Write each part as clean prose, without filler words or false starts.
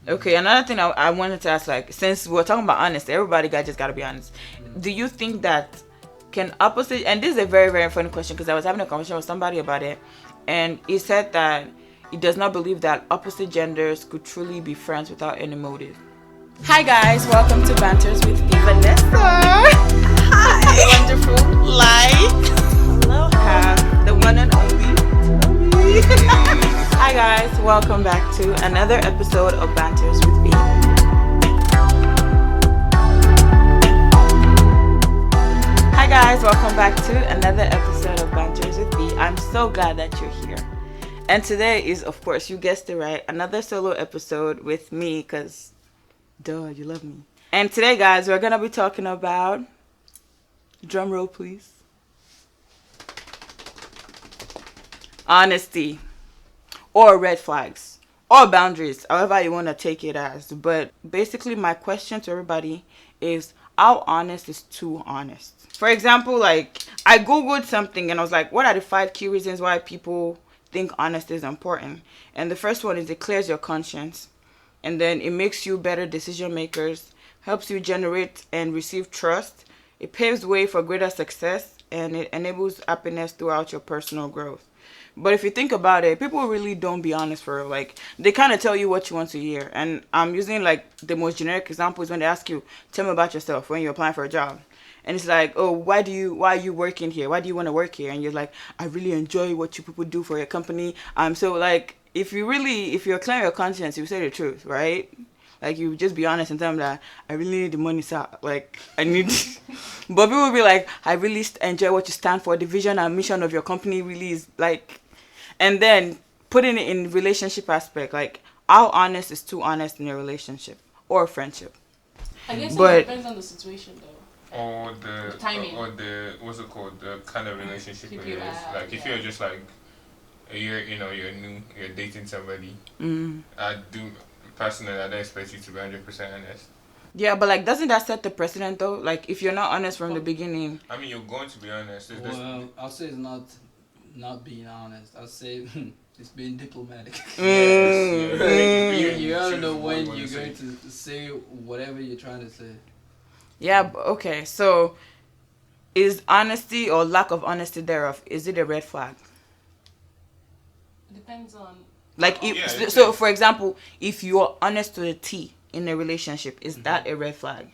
Okay, another thing I wanted to ask, like, since we're talking about honest, everybody just gotta be honest. Do you think that can opposite, and this is a very, very funny question because I was having a conversation with somebody about it, and he said that he does not believe that opposite genders could truly be friends without any motive. Hi guys, welcome to Banters with Vanessa. Hi. Wonderful. Light. Aloha. The one and only. Hi guys, welcome back to another episode of Banters with V. Hi guys, welcome back to another episode of Banters with V. I'm so glad that you're here. And today is, of course, you guessed it right, another solo episode with me because, duh, you love me. And today, guys, we're going to be talking about, drum roll please, honesty. Or red flags. Or boundaries. However you want to take it as. But basically my question to everybody is, how honest is too honest? For example, like, I Googled something and I was like, what are the 5 key reasons why people think honesty is important? And the first one is it clears your conscience. And then it makes you better decision makers. Helps you generate and receive trust. It paves the way for greater success. And it enables happiness throughout your personal growth. But if you think about it, people really don't be honest for real. Like, they kind of tell you what you want to hear. And I'm using, like, the most generic example is when they ask you, tell me about yourself when you're applying for a job. And it's like, oh, why are you working here? Why do you want to work here? And you're like, I really enjoy what you people do for your company. So, like, if you're clearing your conscience, you say the truth, right? Like, you just be honest and tell them that I really need the money, sir. Like, I need... But people will be like, I really enjoy what you stand for. The vision and mission of your company really is, like... And then putting it in relationship aspect, like, how honest is too honest in a relationship or a friendship? I guess it depends on the situation, though. Or the timing. Or the, what's it called? The kind of relationship it is. Like, if yeah. you're just like, you're new, you're dating somebody. I don't expect you to be 100% honest. Yeah, but, like, doesn't that set the precedent, though? Like, if you're not honest from the beginning. I mean, you're going to be honest. Well, I'll say it's not being honest. I'll say it's being diplomatic. Yes. You gotta know when you're going to say whatever you're trying to say. Yeah, okay. So, is honesty or lack of honesty thereof, is it a red flag? It depends on... Like, so for example, if you're honest to the T in a relationship, is that a red flag?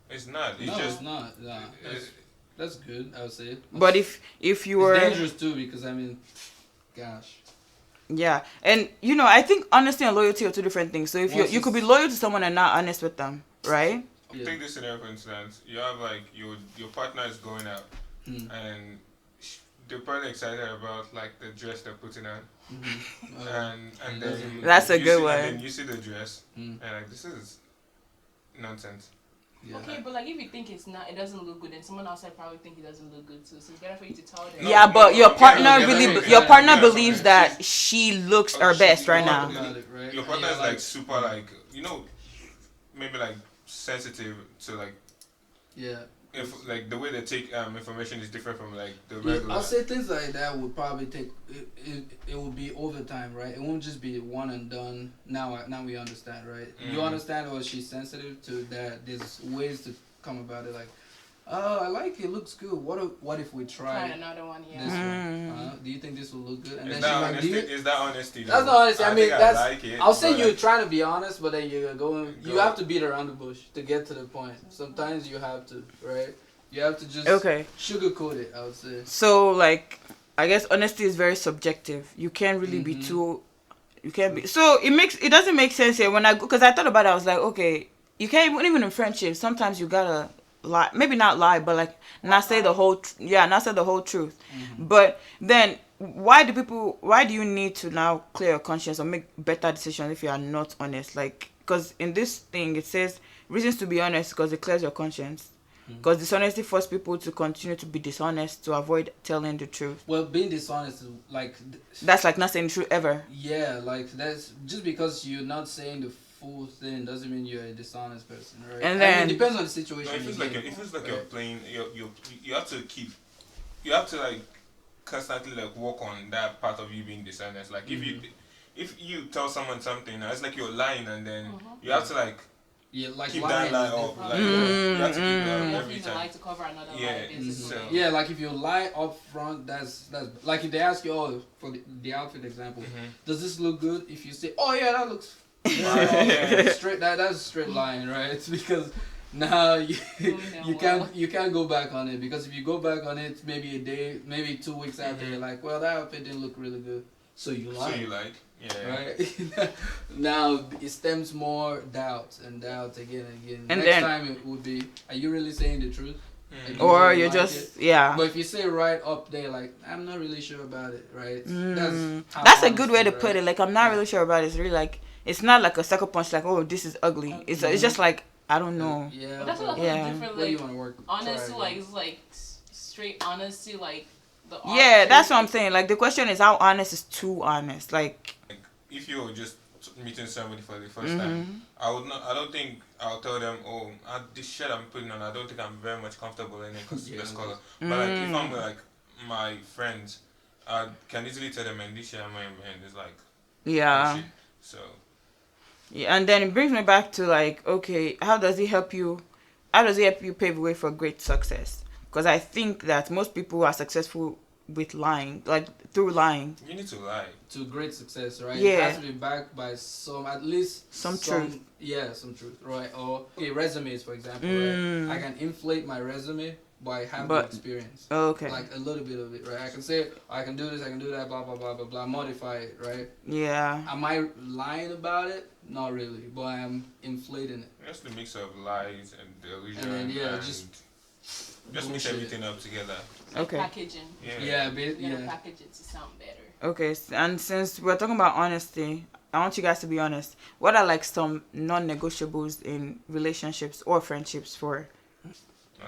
It's not. It's not. No. That's good, I would say. But if you were... It's dangerous too, because, I mean, gosh. Yeah, and, I think honesty and loyalty are 2 different things. So if you could be loyal to someone and not honest with them, right? Take this scenario for instance. You have, like, your partner is going out, and they're probably excited about, like, the dress they're putting on. And then that's a good one. And then you see the dress, and, like, this is nonsense. Yeah. Okay, but, like, if you think it doesn't look good, then someone outside probably think it doesn't look good too. So it's better for you to tell them. Yeah, but your partner believes that she looks her best right now. Your partner is, like, super, like, maybe, like, sensitive to, like, if, like, the way they take information is different from, like, the regular. I'll say things like that would probably take it would be over time, right? It won't just be one and done. Now we understand, right? You understand what she's sensitive to, that there's ways to come about it, like, oh, I like it, looks good. What if we try another one? Yeah. This one? Do you think this will look good? And is then she's like, is that honesty? That's not honesty. I mean, that's. I like it, I'll say you're trying to be honest, but then you're going. You have to beat around the bush to get to the point. Sometimes you have to, right? You have to just sugarcoat it, I would say. So, like, I guess honesty is very subjective. You can't really be too. You can't be. So it doesn't make sense here because I thought about it. I was like, okay, you can't even in friendship. Sometimes you gotta lie, maybe not lie, but, like, not say the whole truth. But then why do you need to now clear your conscience or make better decisions if you are not honest? Like, because in this thing it says reasons to be honest because it clears your conscience. Because dishonesty forces people to continue to be dishonest to avoid telling the truth. Well, being dishonest is like... That's like not saying the truth ever. Yeah, like that's... Just because you're not saying the full thing doesn't mean you're a dishonest person, right? And then... it depends on the situation. No, it feels like you're playing... You have to keep... You have to, like, constantly, like, work on that part of you being dishonest. Like, if if you tell someone something, it's like you're lying, and then you have to like like keep lying that lie is up. different. Like you have to keep it You up have to every use a time. lie to cover another Yeah, lie, basically. so- Yeah, like if you lie up front, that's like if they ask you, oh, for the outfit example, does this look good? If you say, oh yeah, that looks Yeah. straight, that's straight lying, right? Because now you can't go back on it, because if you go back on it, maybe a day, maybe 2 weeks after, you're like, well, that outfit didn't look really good, so you So lied. you like, yeah. Right. Now it stems more doubt and doubt again and again. And Next then- time it would be, are you really saying the truth? Like, you Or really you're like just it? yeah. But if you say right up there, like, I'm not really sure about it, right? How That's a honest good way to you, put right? it. Like I'm not really sure about it. It's really like it's not like a sucker punch. Like oh this is ugly. It's just like I don't know. Yeah. But that's what I Yeah. feel different. Where do you Like want to work? honesty, Try like again. it's like straight honesty, like the Yeah, that's what I'm saying. Like the question is how honest is too honest. Like If you're just meeting somebody for the first time, I would not. I don't think I'll tell them, oh, this shirt I'm putting on, I don't think I'm very much comfortable in it because Yeah. this color. But like if I'm with like my friends, I can easily tell them, and this shirt I'm wearing, and it's like yeah. shit. So Yeah, and then it brings me back to like, okay, how does it help you? How does it help you pave the way for great success? Because I think that most people are successful with lying, like through lying. you need to lie. To great success, right? Yeah. It has to be backed by at least Some truth. Yeah, some truth, right? Or okay, resumes, for example, Mm. right? I can inflate my resume, but I have But- the experience. Okay. Like a little bit of it, right? I can say I can do this, I can do that, blah blah blah blah blah. Modify it, right? Yeah. Am I lying about it? Not really, but I'm inflating it. Just the mix of lies and delusion. And then, yeah, and just mix bullshit. everything up together. Okay. packaging. Yeah. Yeah, You gotta yeah. package it to sound better. Okay. And since we're talking about honesty, I want you guys to be honest. What are like some non-negotiables in relationships or friendships for? Now,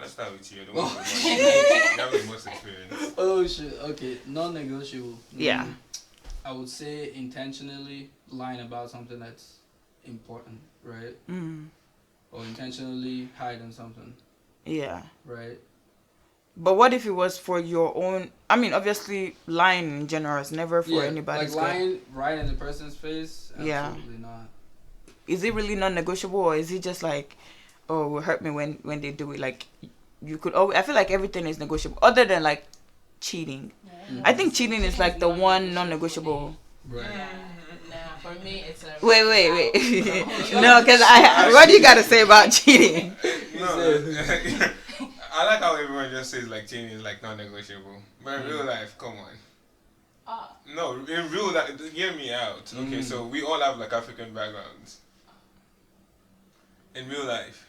let's start with you. The one with the most, you have the most experience. Oh shit. Okay, non-negotiable. Yeah. I would say intentionally lying about something that's important, right? Or intentionally hiding something, Yeah. right? But what if it was for your own? I mean, obviously, lying in general is never for anybody's like good. lying right in the person's face. Yeah. Absolutely not. Is it really non-negotiable, or is it just like, oh, it will hurt me when they do it? Like, you could. Oh, I feel like everything is negotiable, other than like cheating. I think cheating is like the one non-negotiable. Right. Nah, for me it's a Wait. No, because what do you gotta say about cheating? No, I like how everyone just says like cheating is like non-negotiable, but in real life, come on. No, in real life, hear me out. Okay, so we all have like African backgrounds. In real life.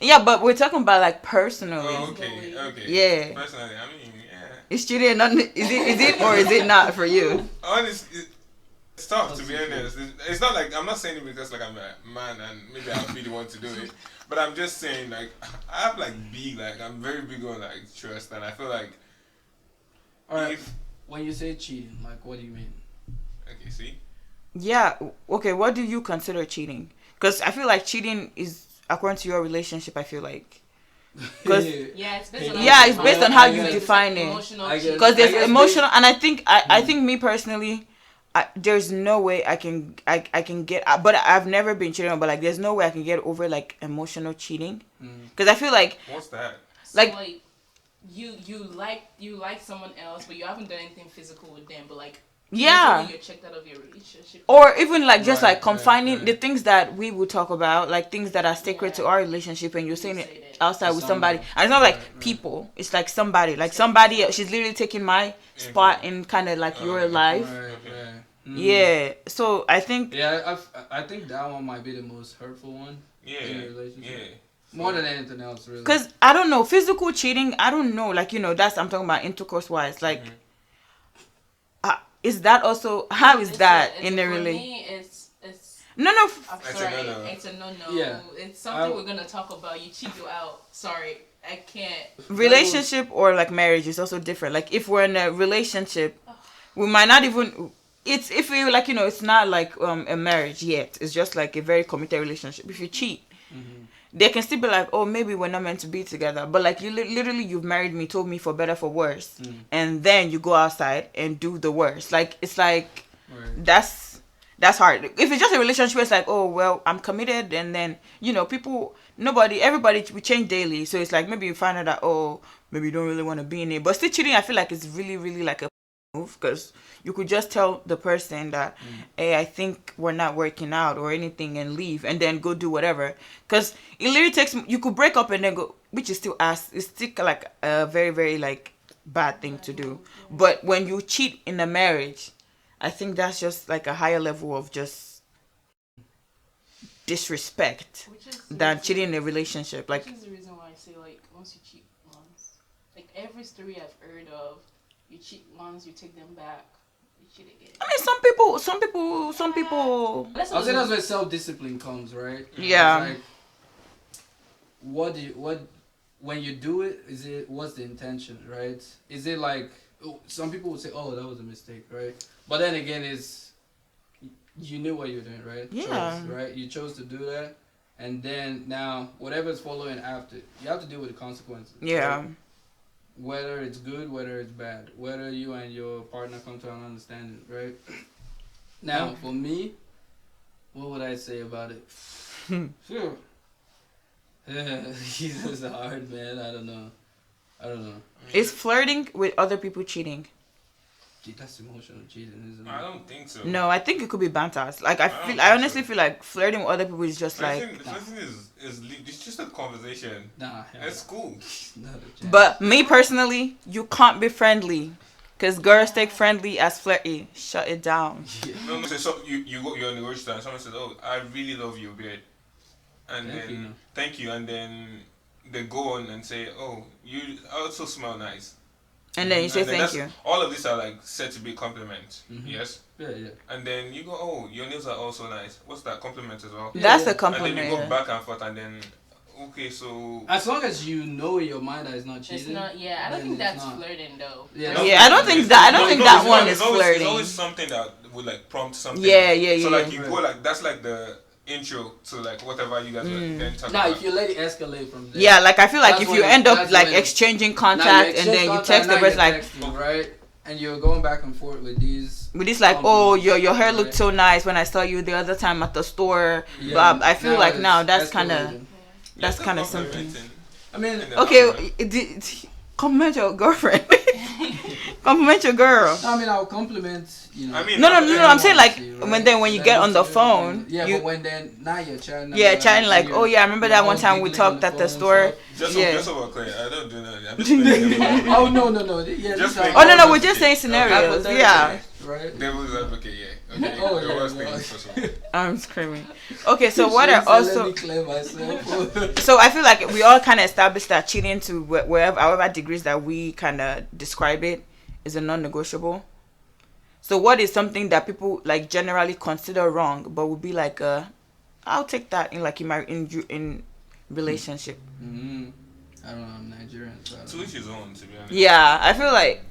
Yeah, but we're talking about like personally. Oh, okay. Yeah. Personally, I mean, yeah. Is cheating not? Is it or is it not for you? Honestly, it's tough to be honest. It's not like I'm not saying it because like I'm a man and maybe I'll be the one to do it, but I'm just saying like I have like I'm very big on like trust, and I feel like Alright. When you say cheating, like what do you mean? okay, see. Yeah. Okay. What do you consider cheating? Because I feel like cheating is according to your relationship. I feel like. Because Yeah, it's based on it's based on how you It's define like it. emotional I get cheating. Because there's I guess emotional, and I think I think me personally, there's no way I can get. But I've never been cheated on. But like, there's no way I can get over like emotional cheating. Because I feel like What's that? So, like- you like someone else, but you haven't done anything physical with them, but like yeah. mentally you're checked out of your relationship. Or even like just Right, like confining right. the things that we would talk about, like things that are sacred to our relationship, and you're saying say it that. outside To with somebody. someone. And it's not like Right, right. people. It's like somebody. Like somebody else. She's literally taking my spot in kind of like your life. Right. Yeah. So I think Yeah, I think that one might be the most hurtful one Yeah. in a relationship. Yeah. More than anything else, really. because I don't know, physical cheating. I don't know. Like that's I'm talking about intercourse wise. Like, is that also how is that in a for relationship? me, it's No. I'm It's a sorry, no-no. it's a no. Yeah. It's something we're gonna talk about. You cheat you out. Sorry, I can't. Relationship or like marriage is also different. Like if we're in a relationship, we might not even. It's if we like it's not like a marriage yet. It's just like a very committed relationship. If you cheat, they can still be like, oh, maybe we're not meant to be together. But like you literally, you've married me, told me for better for worse, and then you go outside and do the worst. Like it's like Right. That's hard. If it's just a relationship, it's like, oh well, I'm committed, and then everybody, we change daily, so it's like maybe you find out that, oh, maybe you don't really want to be in it, but still cheating. I feel like it's really, really like a move, because you could just tell the person that, hey, I think we're not working out or anything, and leave, and then go do whatever. Because it literally takes, you could break up and then go, which is still it's still like a very, very like bad thing to do. But when you cheat in a marriage, I think that's just like a higher level of just disrespect than cheating in a relationship. Like, which is the reason why I say, like, once you cheat once, like every story I've heard of, you cheat once, you take them back, you cheat again. I mean, some people. I'll say that's where self-discipline comes, right? Yeah. It's like, when you do it, what's the intention, right? Is it like, some people would say, oh, that was a mistake, right? But then again, you knew what you were doing, right? Yeah. Right? You chose to do that, and then now whatever's following after, you have to deal with the consequences. Yeah. Right? Whether it's good, whether it's bad, whether you and your partner come to an understanding, right? Now, for me, what would I say about it? Phew. This is hard, man. I don't know. Is flirting with other people cheating? That's emotional cheating, isn't it? I don't think so. No, I think it could be banter. Like, I honestly feel like flirting with other people is just Flirting, like. flirting it's just a conversation. Nah, It's cool. not a chance. But me personally, you can't be friendly, because girls take friendly as flirty. Shut it down. Yeah. No, so you're on the grocery store and someone says, "Oh, I really love your beard," and thank you, and then they go on and say, "Oh, you also smell nice." And then you say thank you. All of these are like said to be compliments. Mhm. Yes. Yeah. And then you go, "Oh, your nails are also nice." What's that? Compliment as well. That's a And compliment. then you go Yeah. back and forth, and then okay, so As long as you know in your mind that it's not It's cheating. not. Yeah, I don't then think it's that's not. flirting though. Yeah. Yeah, I don't think that one is flirting. It's always something that would like prompt something. Yeah. So like Yeah. you go like that's like the intro to like whatever you guys were then talking Now, about. if you let it escalate from there. Yeah, like I feel like That's if you when- end up that's like when- exchanging Now contact, you and then you exchange text the contact, person now like you're texting, right? And you're going back and forth with these. with this like, oh, your hair Right. looked so nice when I saw you the other time at the store. Yeah. Blah. I feel like it's now that's kind of escalating. that's kind of complimenting. something. I mean, And then Okay, compliment your girlfriend. Compliment your girl. I mean, I'll compliment. You know. I mean, No. I'm saying like Right? when you get on the phone, Yeah, you but when then now you're chatting. chatting like, oh yeah, I remember that one time we talked at the store. just Yeah. so we're clear, I don't do nothing. I'm just playing Oh no. Yeah, Just this is make- Oh no, we're Okay. just saying scenarios. Okay. Yeah, Right. devil's advocate. Yeah. Okay. Oh, The yeah, worst no. thing possible. I'm screaming. Okay, so what She are said, let also me clear myself. so I feel like we all kind of established that cheating to wherever, however degrees that we kind of describe it, is a non-negotiable. So what is something that people like generally consider wrong, but would be like, I'll take that in like in relationship. I don't know. I'm Nigerian, so I don't To know. each his own, to be honest. Yeah, I feel like,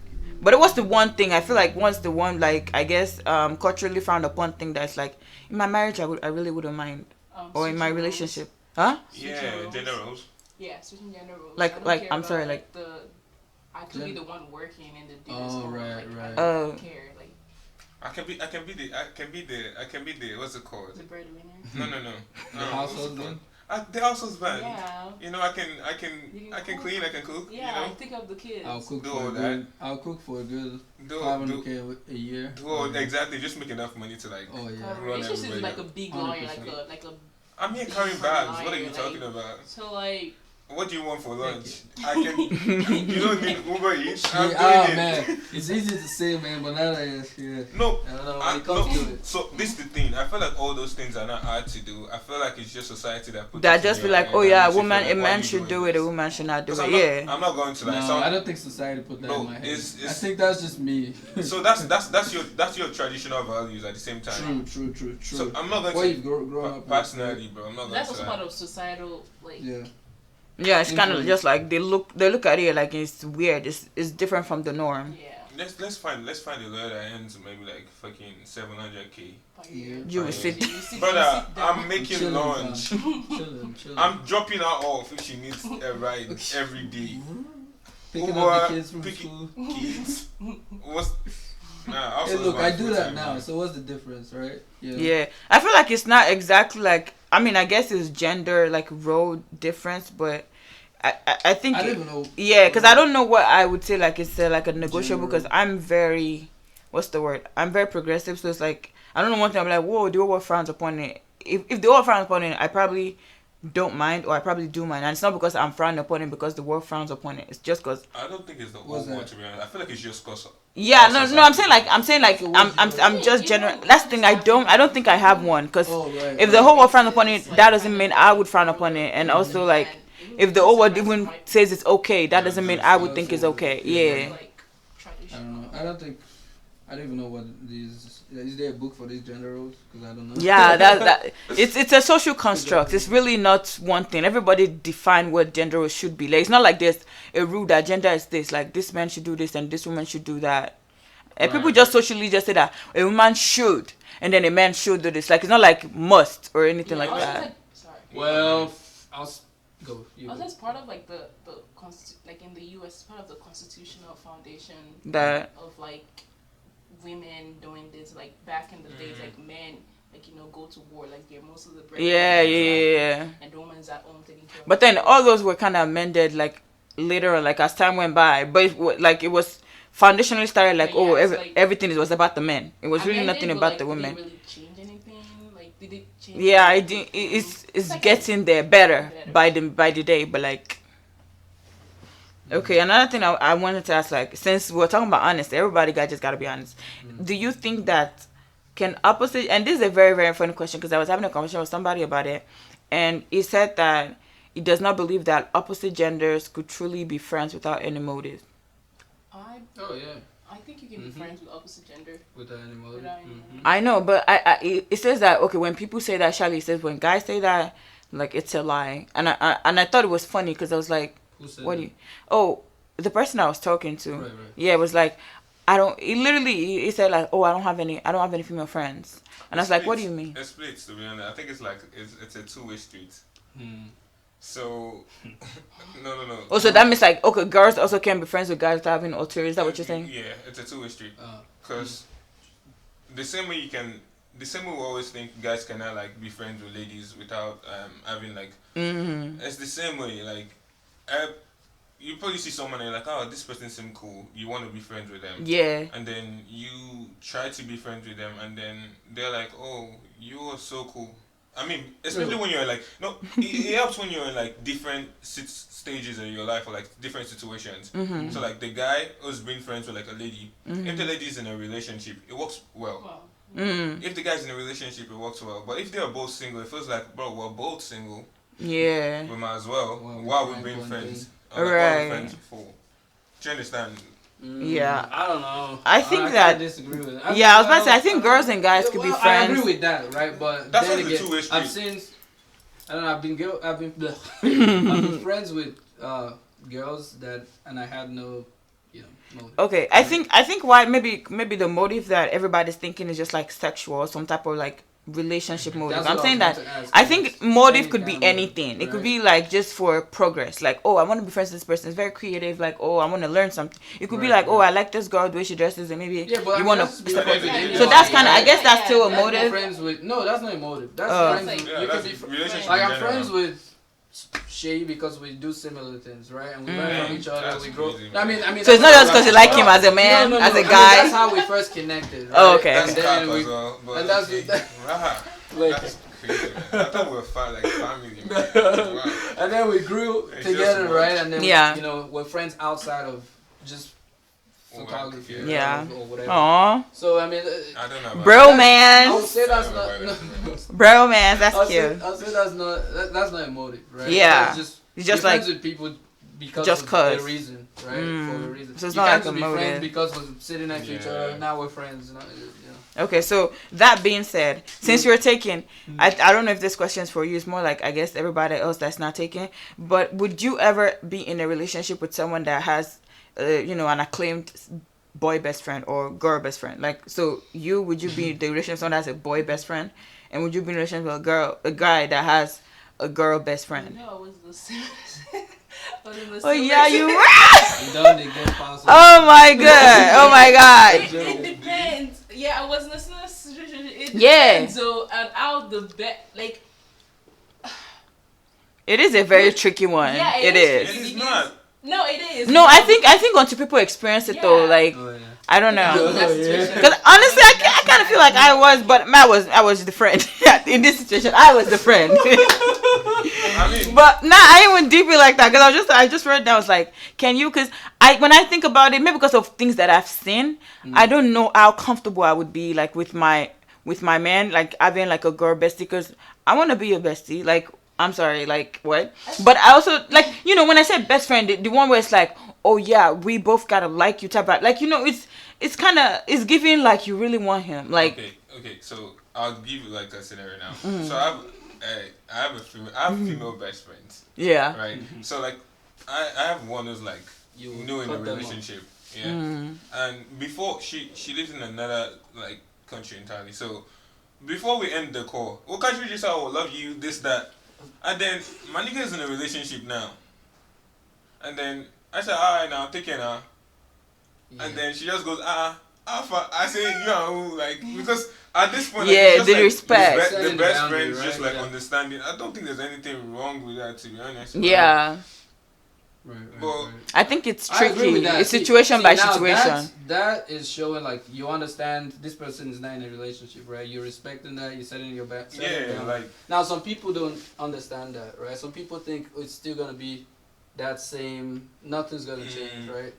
but it was the one thing I feel like once the one like I guess culturally frowned upon thing that's like in my marriage I really wouldn't mind, or in my Switching roles. relationship, huh? Yeah, roles. gender roles. Yeah, switching gender roles. Like- I don't like, care I'm about, sorry, like- I could be the one working and the dude is Oh, home. right, like, right. I Oh. don't care. Like I can be the what's it called? the breadwinner. No. The household man. The household man. Yeah. You know, I can clean, I can cook. Yeah, You know, think of the kids. I'll cook Do for all a good. I'll cook for a good do 500K a year. exactly. Just make enough money to like. Oh yeah. Run It's just everybody like a up. big line, like 100%. a. I'm here carrying bags. What are you talking about? So like. What do you want for lunch? I can. You don't need Uber Eats. I'm Yeah, doing it. man, it's easy to say, man, but now that No, I don't know when I, it comes no. to it. So this is the thing. I feel like all those things are not hard to do. I feel like it's just society that puts That it just in be your like, head oh and yeah, makes you feel a like, why man you should doing do it, a this? woman should not do 'Cause it. I'm Yeah. not going to like. No, sound, I don't think society put that No, in my head. it's- I think that's just me. So that's your traditional values at the same time. True. So I'm not What going you've grown up to with. personally, bro. I'm not going That's to also like, part of societal like. Yeah. Yeah, it's kind of Influence. just like they look at it like it's weird. It's different from the norm. Yeah. let's find a lawyer that ends maybe like fucking 700K. per Yeah. year. You will Fine. sit. So you sit Brother, down. I'm making Chilling, lunch. Chilling. I'm dropping her off if she needs a ride every day. Picking Uber, up the kids from picking school. kids. What's Nah, Hey, also look, I do that full-time, now. man. So what's the difference, right? Yeah, I feel like it's not exactly like, I mean, I guess it's gender like role difference, but I think I don't even know. yeah, because I don't know what I would say like it's like a negotiable, because General. I'm very, what's the word, I'm very progressive, so it's like I don't know, one thing I'm like, whoa, the world frowns upon it. If the world frowns upon it, I probably don't mind, or I probably do mind, and it's not because I'm frowning upon it because the world frowns upon it. It's just because I don't think it's the What's whole world, that? to be honest. I feel like it's just cause yeah, our no, I'm saying society. like, So I'm just general. That's the thing. I don't think I have one, because Oh right. if the right. whole world frown upon it, Like, that doesn't kind mean of I would frown like upon it. And ruler also and like, it would if the be whole world surprised even might says it's okay, that Yeah, doesn't mean just- I would think it's okay. Yeah. like I don't traditional. know. I don't think. I don't even know what these. Is there a book for these gender roles? Because I don't know. Yeah, that it's a social construct. It's really not one thing. Everybody define what gender roles should be. Like, it's not like there's a rule that gender is this. Like, this man should do this and this woman should do that. And people Right. just socially just say that a woman should, and then a man should do this. Like, it's not like must or anything like Also, that. like, sorry. Well, go. You Also, go. it's part of like the like in the U.S. part of the constitutional foundation That of like women doing this. Like back in the days, like men, like go to war, like they're most of the yeah. and the woman's at home taking care of. But then all those were kind of amended like later on, like as time went by. But like it was foundationally started like, But yeah, it's like- everything was about the men. It was really Amended, nothing but, about like, the did women. they really change anything? Like did it change? Yeah, I like, did. It's like getting there better better. by the day. But like, okay, another thing I wanted to ask, like, since we're talking about honesty, everybody just gotta be honest. Do you think that can opposite? And this is a very very funny question, because I was having a conversation with somebody about it, and he said that he does not believe that opposite genders could truly be friends without any motive. Oh yeah. I think you can be friends with opposite gender. With the animal. Without any I know, but it says that, okay, when people say that, Charlie says when guys say that, like, it's a lie, and I thought it was funny, because I was like, Who said what that? do you? Oh, the person I was talking to, Right. yeah, it was like, I don't. He literally he said like, oh, I don't have any female friends, and I was like, what do you mean? It splits, to be honest. I think it's like it's a two-way street. Hmm. So no. Oh, so that means like, okay, girls also can be friends with guys without having ulterior. Is that what you're saying? Yeah, it's a two-way street. Because the same way we always think guys cannot like be friends with ladies without having like. Mm-hmm. It's the same way. Like, you probably see someone and you're like, oh, this person seems cool. You want to be friends with them. Yeah. And then you try to be friends with them, and then they're like, oh, you are so cool. I mean, especially when you're like, no, it helps when you're in like different stages of your life or like different situations. Mm-hmm. So like the guy who's been friends with like a lady, Mm-hmm. if the lady's in a relationship, it works well. Well, Mm. If the guy's in a relationship, it works well. But if they're both single, it feels like, bro, we're both single. Yeah. We might as well. Well, While we we've been find friends. one thing. Or, like, while we're Right. friends for. Do you understand? Yeah. I don't know. I think kinda that- disagree with it. Yeah, I was about to say, I think girls and guys could be I friends. agree with that, right? But That's then like the again, two-way street. I've seen. I don't know. I've been I've been friends with girls that, and I had no, motive. Okay, I think why maybe the motive that everybody's thinking is just like sexual or some type of like relationship motive. That's I'm what saying I was that about to ask. I think motive Any could kind be of motive, anything. It could right? be like just for progress. Like, oh, I want to be friends with this person. It's very creative. Like, oh, I want to learn something. It could be Right, like, oh, right. I like this girl the way she dresses, and maybe Yeah, but I you mean, want that's to be support. friends So with that's anybody, kind of, I right? guess that's still a Yeah, That's motive. friends with that's not a motive. That's Oh. friends. Like, Yeah, you can that's be relationship like in I'm general. friends with Shay because we do similar things, right? And we learn from each other. That's We grow. crazy, I man. mean. So it's not just because you like him as a man, No, as a I mean, guy. that's how we first connected. Right? Oh, okay. That's And cap then as we, well. But and that's okay. Rah, like, that's crazy, man. I thought we were like family, man. Wow. and then we grew It's together, just right? And then Yeah. we're friends outside of just Work, photography, Yeah. or whatever. Aw, So I mean, I don't know. About I would bromance, say that's I not. don't know about that. bromance. That's cute. I'll say that's not a motive, right? Yeah. That's just It's just you're like- friends with people because just of 'cause. a reason, right? Mm. For a reason. So it's you not can't like a just be friends motive. because we're sitting next to each other. Yeah. Now we're friends. Okay, so that being said, since you're taking, I don't know if this question is for you. It's more like, I guess, everybody else that's not taking. But would you ever be in a relationship with someone that has, an acclaimed boy best friend or girl best friend? Like, so would you be in the relationship with someone that has a boy best friend, and would you be in a relationship with a guy that has a girl best friend? No, I was the same. Oh yeah, you were. You done it again, possible. Oh my god! Oh my god! It depends. Yeah, I was in a similar situation. It Yeah. depends. So, and out the bet, like. It is a very tricky one. Yeah, it It is. is not. No, it is. No, I think until people experience it though, Yeah. like Oh, yeah. I don't know. Yeah. Because honestly, I kind of feel like I was, but I was the friend in this situation. I was the friend. I mean, But nah, I ain't went deeply like that because I just read that. I was like, can you? Because when I think about it, maybe because of things that I've seen, I don't know how comfortable I would be like with my man, like having like a girl bestie. Because I want to be your bestie. Like, I'm sorry, like what? But I also like, when I say best friend, the one where it's like, oh yeah, we both gotta like you type of, like, it's kind of, it's giving like you really want him, like. Okay. So I'll give you like a scenario now. So I have female best friends. Yeah. Right. So like, I have one who's like, in a relationship. Yeah. And before she lives in another like country entirely. So before we end the call, what can't you just say, oh, love you, this, that. And then my nigga is in a relationship now. And then I said, alright now, take care now. Yeah. And then she just goes, I say, you know, like, because at this point, yeah, like, it's just the like, respect. The best boundary, friends, right? just like Yeah. understanding. I don't think there's anything wrong with that, to be honest. Yeah. But I think it's I agree tricky. with that. It's situation by now situation. That is showing like you understand this person is not in a relationship, right? You're respecting that. You're setting your back. yeah, like Now some people don't understand that, right? Some people think it's still gonna be that same. Nothing's gonna change, right?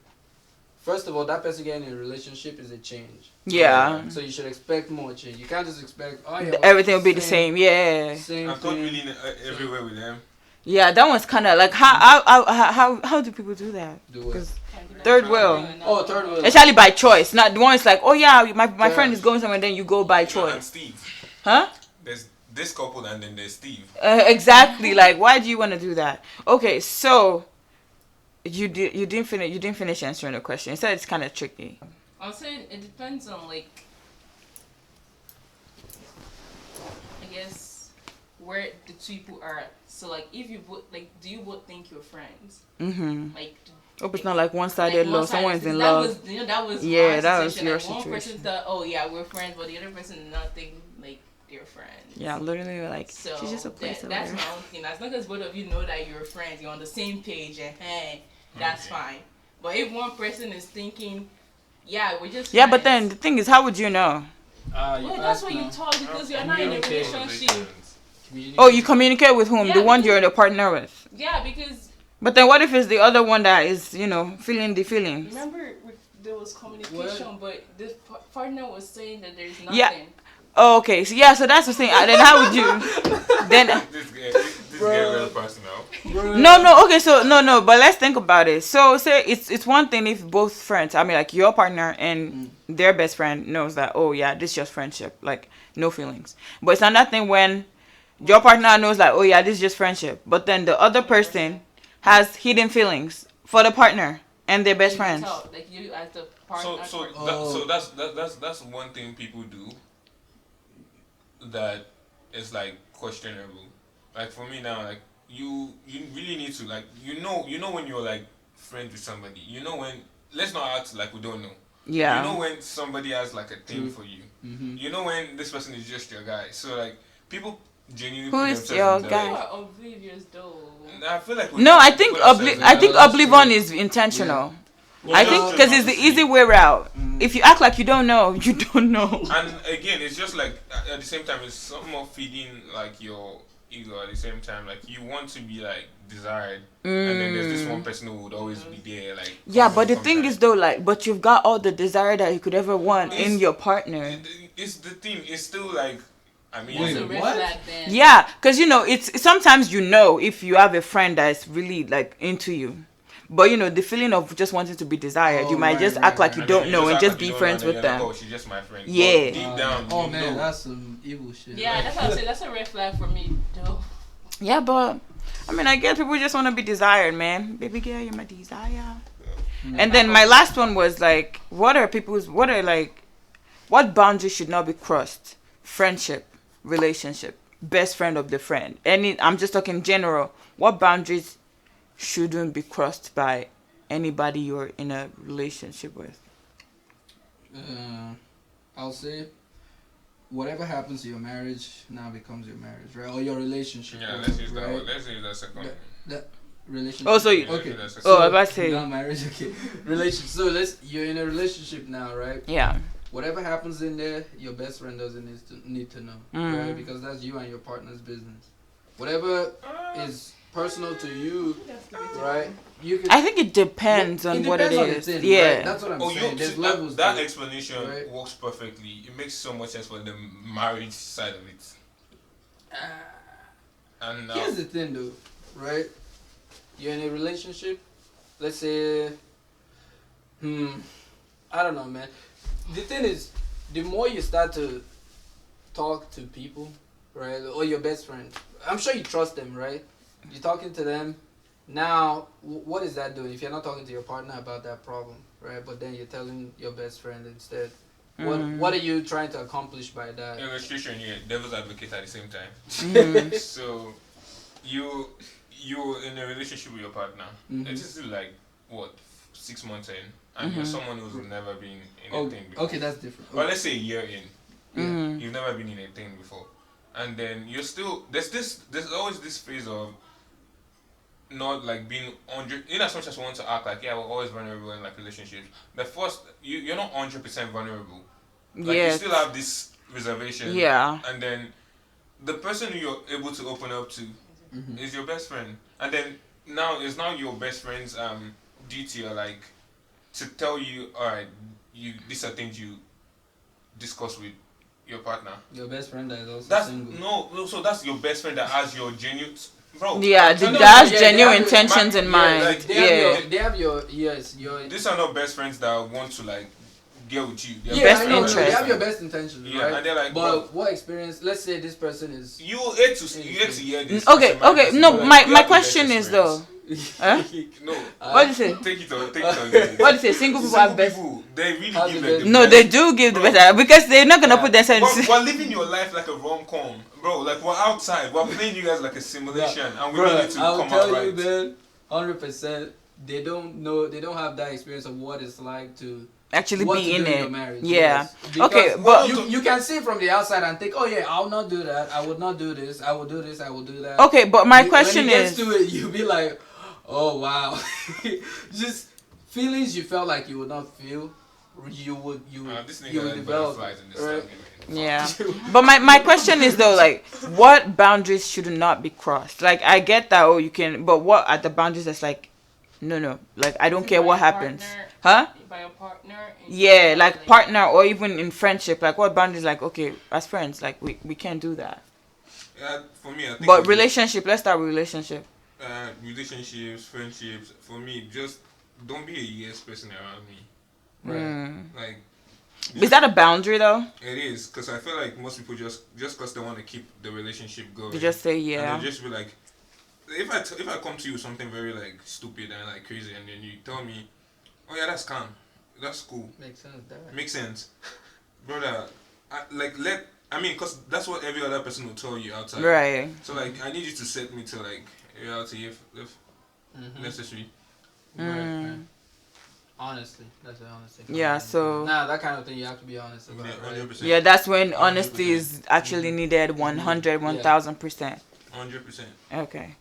First of all, that person getting in a relationship is a change. Yeah. So you should expect more change. You can't just expect Everything will be the same. Yeah. Same I'm not thing. really everywhere with them. Yeah, that one's kind of like how do people do that? Do it. 'Cause third wheel. Oh, third wheel. Especially by choice. Not the one is like, oh yeah, my friend is Choice. going somewhere, then you go by And choice. Steve. Huh? There's this couple and then there's Steve. Exactly. Like, why do you want to do that? Okay, so you didn't finish answering the question. You said it's kind of tricky. I'm saying it depends on like, I guess, where the two people are at. So like, if you both like, do you both think you're friends? Mm-hmm. Like, Hope it's not like one-sided love. Someone's in that love. Was, that was Yeah, my that was situation. your Like, one person situation. thought, oh yeah, we're friends, but the other person did not think like they're friends. Yeah, literally, like, So she's just a place over that's there. my own thing. As long as both of you know that you're friends, you're on the same page, and hey, that's fine. But if one person is thinking, yeah, we're just Yeah, friends, but then the thing is, how would you know? well, that's what you talk because you're not in a relationship. Oh, you communicate with whom? Yeah, The one because- you're the partner with. Yeah, because But then what if it's the other one that is, feeling the feelings? remember there was communication, but the partner was saying that there's nothing. Yeah. Oh, okay. So yeah, so that's the thing. Then how would you? Then This get real personal. no. Okay, so no. But let's think about it. So say it's one thing if both friends. I mean, like your partner and their best friend knows that. Oh yeah, this is just friendship. Like no feelings. But it's another thing when your partner knows like, oh yeah, this is just friendship. But then the other person has hidden feelings for the partner and their best You friends. talk, like you as the partner. So that's one thing people do that is like questionable. Like for me now, like you really need to like you know when you're like friends with somebody. You know when let's not act like we don't know. Yeah. You know when somebody has like a thing for you. Mm-hmm. You know when this person is just your guy. So like people genuinely Who put is themselves your into guy? You are oblivious though. I feel like No, I think that's oblivion true. is intentional. Well, I just think to because not it's the see. easy way out. If you act like you don't know, you don't know. And again, it's just like at the same time, it's somewhat feeding like your ego. At the same time, like you want to be like desired, and then there's this one person who would always be there. Like Yeah, but the thing is though, like, but you've got all the desire that you could ever want in your partner. It's the thing. It's still like, I mean, Wait, It's a red what? flag then. Yeah, because it's sometimes if you have a friend that's really like into you, but the feeling of just wanting to be desired, you might right, just right, act like right. you and then don't know and act just like be you don't friends know, with and you're like, them. oh, she's just my friend. Yeah. But deep down, Oh you man, know. that's some evil shit. Yeah, that's what I'm saying. That's a red flag for me, though. Yeah, but I mean, I guess people just want to be desired, man. Baby girl, you're my desire. And then my last one was like, what boundaries should not be crossed? Friendship, relationship. best friend of the friend. I'm just talking general. What boundaries shouldn't be crossed by anybody you're in a relationship with? I'll say whatever happens to your marriage now becomes your marriage, right? Or your relationship. Yeah, right? let's use that one. Let's use that second one. That relationship. Oh, so you, Okay. oh, I was about to say, Not marriage. Okay. Relationship. So you're in a relationship now, right? yeah. Whatever happens in there, your best friend doesn't need to know, right? Because that's you and your partner's business. Whatever is personal to you, right? You can. I think it depends on what it depends on is. the thing, Yeah. right? That's what I'm saying. There's levels. That to it, explanation right? works perfectly. It makes so much sense for the marriage side of it. And Here's the thing, though, right? You're in a relationship. Let's say, I don't know, man. The thing is, the more you start to talk to people, right, or your best friend, I'm sure you trust them, right? You're talking to them. Now, what is that doing? If you're not talking to your partner about that problem, right, but then you're telling your best friend instead, what are you trying to accomplish by that? illustration here, devil's advocate at the same time. So you're in a relationship with your partner. It is still like what 6 months in, and you're someone who's never been in a thing before. Okay, that's different. Or let's say a year in, you've never been in a thing before, and then you're still there's always this phase of not like being 100, in as much as we want to act like we're always vulnerable in like relationships. The first you're not 100% vulnerable. Like you still have this reservation. Yeah. And then the person who you're able to open up to is your best friend. And then now it's now your best friend's duty or like to tell you, alright, these are things you discuss with your partner. Your best friend that is also That's single. no, so that's your best friend that has your genuine bro. Yeah, that's genuine intentions in mind. like, They have your These are not best friends that want to like get with you. They're best I know, interest. they have your best intentions, Yeah, right? and they're like, but bro, what experience? Let's say this person is. you hate to hear this. Okay, as a man, okay. as a No, man, my you have the question best is though. Huh? No, What do you say? take it on. What do you say? Single people have best. People, they really Have give the like best- the No, best. they do give the Bro. best because they're not gonna put themselves. We're living your life like a rom-com, bro. Like we're outside, we're playing you guys like a simulation, and we need to I'll come tell out you, right. man, 100%. They don't know. They don't have that experience of what it's like to Actually what be to in do it. your marriage. Yeah. Yes. Because Okay, but you can see from the outside and think, oh yeah, I'll not do that. I would not do this. I will do this. I will do that. okay, but my question when it gets is. to it, you'll be like, oh wow, just feelings you felt like you would not feel. You would This you nigga would like develop. butterflies in this Right? stuff, man. Yeah, but my question is though, like, what boundaries should not be crossed? Like, I get that, oh, you can, but what are the boundaries that's like, no, like, I don't care what happens, huh? By a partner. Yeah, like partner or even in friendship, like what boundaries? Like, okay, as friends, like we can't do that. Yeah, for me, I think. But relationship, let's start with relationship. Relationships, friendships. For me, just don't be a yes person around me. Like. Is that a boundary though? It is, because I feel like most people just because they want to keep the relationship going. You just say And yeah. they just be like, if I come to you with something very like stupid and like crazy, and then you tell me, oh yeah, that's calm, that's cool, Makes sense. That. makes sense, brother. Because that's what every other person will tell you outside. Right. So like, I need you to set me to like reality if necessary. Right. Honestly, that's the honest thing. Yeah, so that kind of thing you have to be honest about. Yeah, Right? 100%. yeah, that's when honesty is actually needed 100, 1000%. 100%. Okay.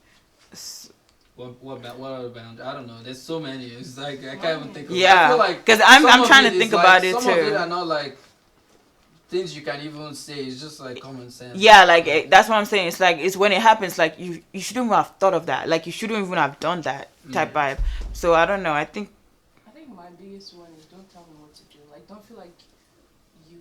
What other boundaries? I don't know. There's so many. It's like I can't even think of. I Yeah, feel like because some I'm of trying it to is think like- about it some of it too. are not like things you can even say. It's just like common sense. Yeah, like that's what I'm saying. It's like it's when it happens. Like you shouldn't even have thought of that. Like you shouldn't even have done that type vibe. So I don't know. I think my biggest one is don't tell me what to do. Like, don't feel like you.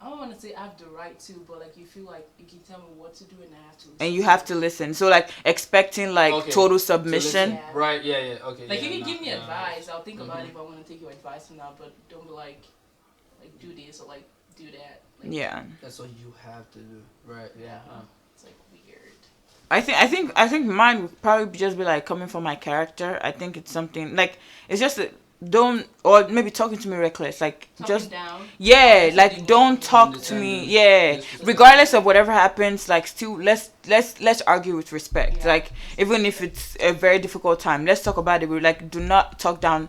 I don't want to say I have the right to, but like you feel like you can tell me what to do and I have to listen. and you have to listen. So like expecting like total submission. Yeah. Right? Yeah. Okay. Like you can give me advice. I'll think about it if I want to take your advice or not. But don't be like do this or like do that. Like, Yeah. That's what you have to do. Right? Yeah. It's like weird. I think mine would probably just be like coming from my character. I think it's something like it's just don't, or maybe talking to me reckless, like Talking just down. yeah, Something like don't talk to Understanding, me, yeah, disrespect. regardless of whatever happens, like still let's argue with respect, Yeah. like even if it's a very difficult time, let's talk about it. We're like, do not talk down,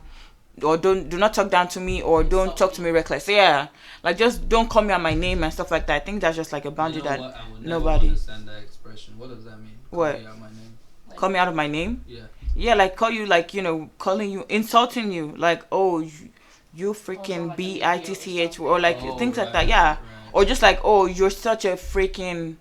or do not talk down to me, or don't Insult talk to me. me reckless, yeah, like just don't call me on my name and stuff like that. I think that's just like a boundary You know that what? I would never nobody understand that expression. What does that mean? What? Call me out my name. Like, call me out of my name. Yeah. Yeah, like call you, like, calling you, insulting you, like, oh, you freaking like an bitch, idiot or like Oh, things like right, that, yeah, right. or just like, oh, you're such a freaking,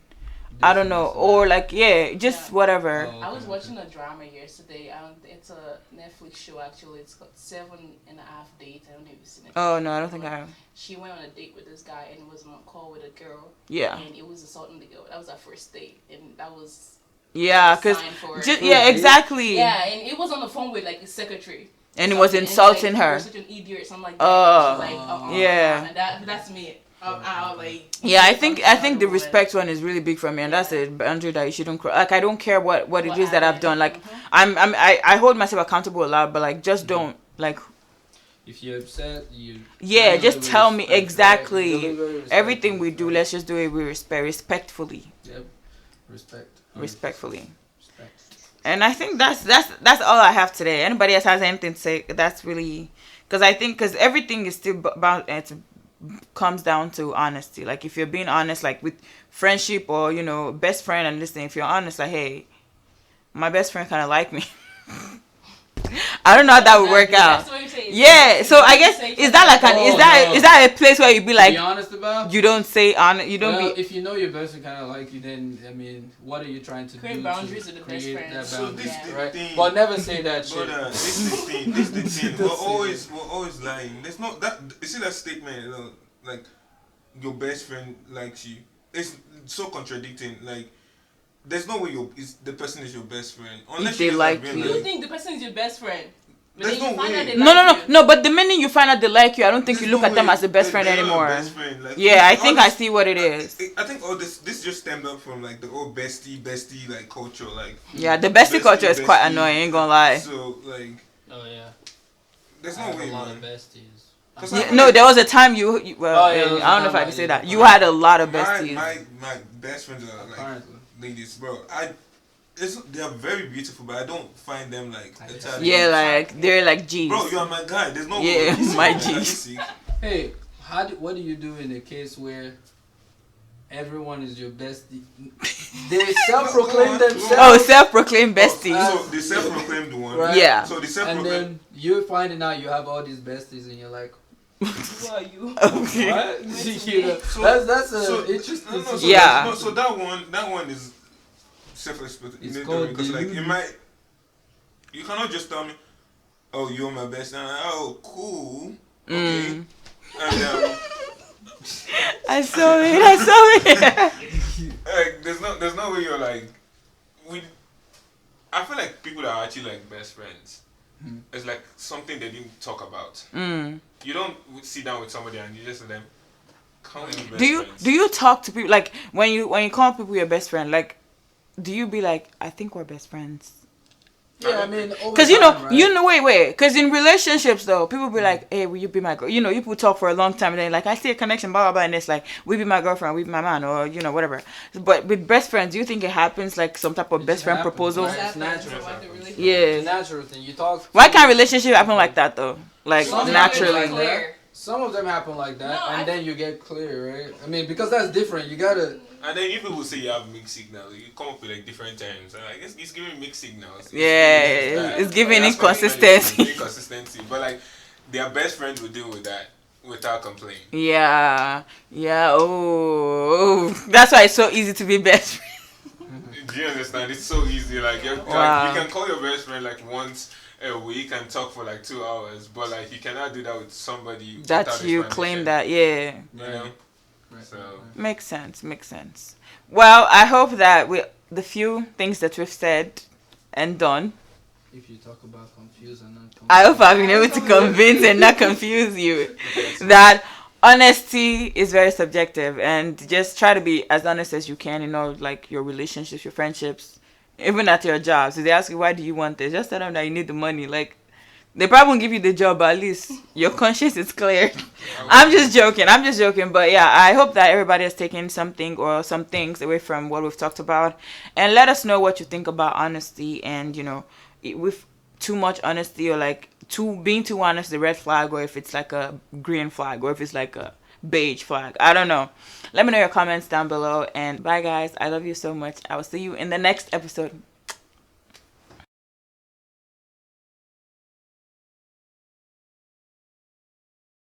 I don't know, This and or that. like, yeah, just Yeah. whatever. Oh. I was Okay, watching a drama yesterday. It's a Netflix show actually. It's called 7.5 Dates. I don't know if you've seen it. Oh no, I don't think I have. She went on a date with this guy and was on a call with a girl. Yeah, And it was assaulting the girl. That was our first date, and that was yeah, a cause sign for just it. yeah, exactly. Yeah, and it was on the phone with like his secretary. And it was Something, and insulting he's like, her. "You're such an idiot," or something like that. Oh, And she's like, yeah. And that's me. I was like, Yeah, I think the respect one is really big for me, and that's a boundary that you shouldn't cross. Like, I don't care what it is that I've done. Like, I hold myself accountable a lot, but like, just don't, like, If you're upset, you. yeah, handle just it with tell me respect, right? exactly. Deliver it Everything we respectfully, do, right? let's just do it with respectfully, Yep. Respect. respectfully. Respect. And I think that's all I have today. Anybody else has anything to say? That's really, because everything is still about, it comes down to honesty. Like, if you're being honest, like with friendship, or best friend, and listen, if you're honest, like, hey, my best friend kind of like me. I don't know how that would work out. Yeah, so I guess, is that like an is that a place where you'd be To like, be honest about. you don't say on, you don't Well, be. if you know your best friend kind of like you, then I mean, what are you trying to Create do boundaries to with the best create friends. that So boundary, this the right? thing. But never say that shit. Brother, this is the thing. This is the thing. We're always lying. There's no that. You see that statement? Like, your best friend likes you. It's so contradicting. Like, there's no way the person is your best friend unless they you guys like have been you. You think the person is your best friend? But There's then you no find way. out they No, like you. no. But the minute you find out they like you, I don't think you There's look no at them way as a best friend they're not anymore. Best friend. Like, Yeah, I all think I this- see what it is. I think all this just stemmed up from like the old bestie like culture. Like, Yeah, the bestie culture is quite annoying, ain't gonna lie. So like, Oh yeah. there's I no have way, a lot man. of besties. 'Cause Yeah, no, there was a time you well, Oh, yeah, there was a I don't know time if I I can say did. that. You had a lot of besties. My best friends are like Apparently. ladies, bro. They are very beautiful, but I don't find them like entirely. Yeah, like they're like G's. Bro, you are my guy. There's no Yeah, way. my Are you G. sick? Hey, what do you do in a case where everyone is your bestie? They self-proclaim Oh, themselves. Oh, self-proclaimed besties. So the self-proclaimed one. Right. Yeah. So the And self-proclaimed. then you're finding out you have all these besties, and you're like, Who are you? Okay. what? You know, So- that's a so- interesting. No, so situation. Yeah. So that one is self-explanatory. It's called Because like delusion. you cannot just tell me, oh, you're my best. And oh, cool. Okay. And I saw it. like, there's no way you're like, I feel like people that are actually like best friends, it's like something they didn't talk about. You don't sit down with somebody and you just say them, "Can't we be best friends?" Do you talk to people, like when you call people your best friend, like do you be like, I think we're best friends? Yeah, I mean, Because wait, because in relationships though, people be like, hey, will you be my girl? You people talk for a long time and then like, I see a connection, blah blah blah, and it's like, will you be my girlfriend, will you be my man, or whatever. But with best friends, do you think it happens like some type of It best just friend happens, proposal? right? It's natural. Yeah. It's a natural thing. You talk. Why can't relationship happen like that though? Like Some naturally. happen like that. Some of them happen like that, No, and then you get clear, right? I mean, because that's different. You gotta. And then you people say you have mixed signals. You come up with like different terms. And I guess it's giving mixed signals. It's giving That's why inconsistency. Inconsistency. But like their best friends will deal with that without complaining. Yeah. Oh, that's why it's so easy to be best friend. Do you understand? It's so easy. Like, Wow. you can call your best friend like once a week and talk for like 2 hours, but like you cannot do that with somebody That without you explanation. claim that, yeah. You know. Right, So Makes sense. Well, I hope that the few things that we've said and done, If you talk about confuse and not confuse. I hope I've been able to convince and not confuse you that honesty is very subjective, and just try to be as honest as you can, like your relationships, your friendships, even at your jobs. If they ask you, why do you want this? Just tell them that you need the money. Like, They probably won't give you the job, but at least your conscience is clear. I'm just joking. But yeah, I hope that everybody has taken something or some things away from what we've talked about. And let us know what you think about honesty and, with too much honesty or like being too honest, the red flag, or if it's like a green flag, or if it's like a beige flag. I don't know. Let me know your comments down below. And bye, guys. I love you so much. I will see you in the next episode.